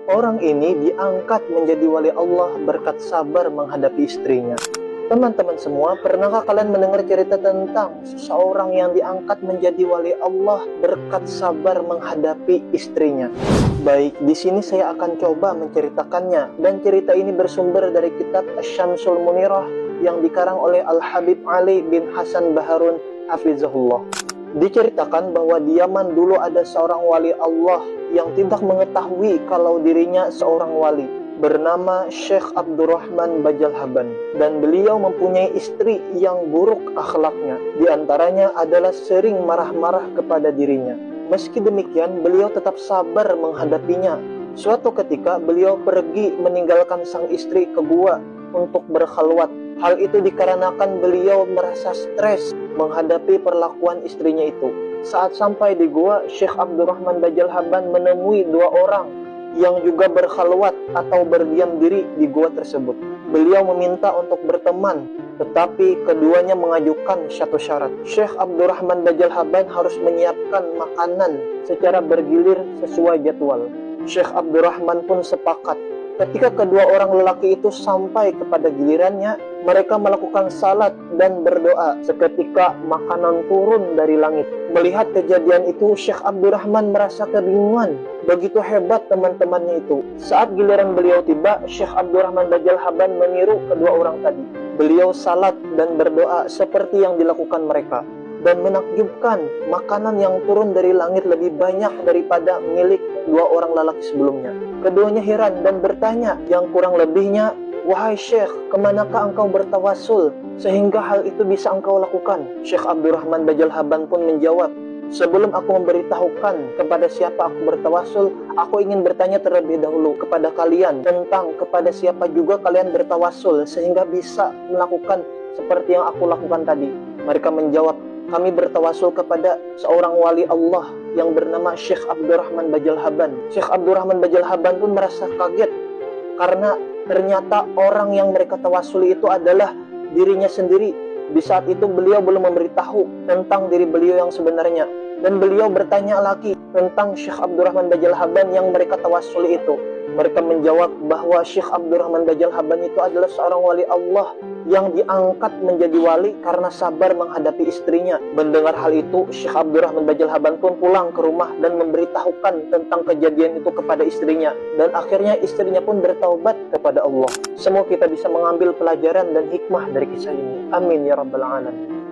Orang ini diangkat menjadi wali Allah berkat sabar menghadapi istrinya. Teman-teman semua, pernahkah kalian mendengar cerita tentang seseorang yang diangkat menjadi wali Allah berkat sabar menghadapi istrinya? Baik, di sini saya akan coba menceritakannya, dan cerita ini bersumber dari kitab Asy-Syamsul Munirah yang dikarang oleh Al-Habib Ali bin Hasan Baharun Hafizahullah. Diceritakan bahwa di Yaman dulu ada seorang wali Allah yang tidak mengetahui kalau dirinya seorang wali, bernama Syekh Abdurrahman Bajalhaban, dan beliau mempunyai istri yang buruk akhlaknya. Di antaranya adalah sering marah-marah kepada dirinya. Meski demikian, beliau tetap sabar menghadapinya. Suatu ketika beliau pergi meninggalkan sang istri ke gua untuk berkhalwat. Hal itu dikarenakan beliau merasa stres menghadapi perlakuan istrinya itu. Saat sampai di gua, Syekh Abdurrahman Bajalhaban menemui dua orang yang juga berkhalwat atau berdiam diri di gua tersebut. Beliau meminta untuk berteman, tetapi keduanya mengajukan satu syarat. Syekh Abdurrahman Bajalhaban harus menyiapkan makanan secara bergilir sesuai jadwal. Syekh Abdurrahman pun sepakat. Ketika kedua orang lelaki itu sampai kepada gilirannya, mereka melakukan salat dan berdoa. Seketika makanan turun dari langit. Melihat kejadian itu, Syekh Abdurrahman merasa kebingungan. Begitu hebat teman-temannya itu. Saat giliran beliau tiba, Syekh Abdurrahman Bajalhaban meniru kedua orang tadi. Beliau salat dan berdoa seperti yang dilakukan mereka. Dan menakjubkan, makanan yang turun dari langit lebih banyak daripada milik dua orang lelaki sebelumnya. Keduanya heran dan bertanya yang kurang lebihnya, "Wahai Syekh, kemanakah engkau bertawasul sehingga hal itu bisa engkau lakukan?" Syekh Abdurrahman Bajalhaban pun menjawab, "Sebelum aku memberitahukan kepada siapa aku bertawasul, aku ingin bertanya terlebih dahulu kepada kalian tentang kepada siapa juga kalian bertawasul sehingga bisa melakukan seperti yang aku lakukan tadi." Mereka menjawab, "Kami bertawasul kepada seorang wali Allah yang bernama Syekh Abdurrahman Bajalhaban." Syekh Abdurrahman Bajalhaban pun merasa kaget karena ternyata orang yang mereka tawasuli itu adalah dirinya sendiri. Di saat itu beliau belum memberitahu tentang diri beliau yang sebenarnya, dan beliau bertanya lagi tentang Syekh Abdurrahman Bajalhaban yang mereka tawasuli itu. Mereka menjawab bahwa Syekh Abdurrahman Bajalhaban itu adalah seorang wali Allah yang diangkat menjadi wali karena sabar menghadapi istrinya. Mendengar hal itu, Syekh Abdurrahman Bajalhaban pun pulang ke rumah dan memberitahukan tentang kejadian itu kepada istrinya. Dan akhirnya istrinya pun bertaubat kepada Allah. Semoga kita bisa mengambil pelajaran dan hikmah dari kisah ini. Amin ya rabbal alamin.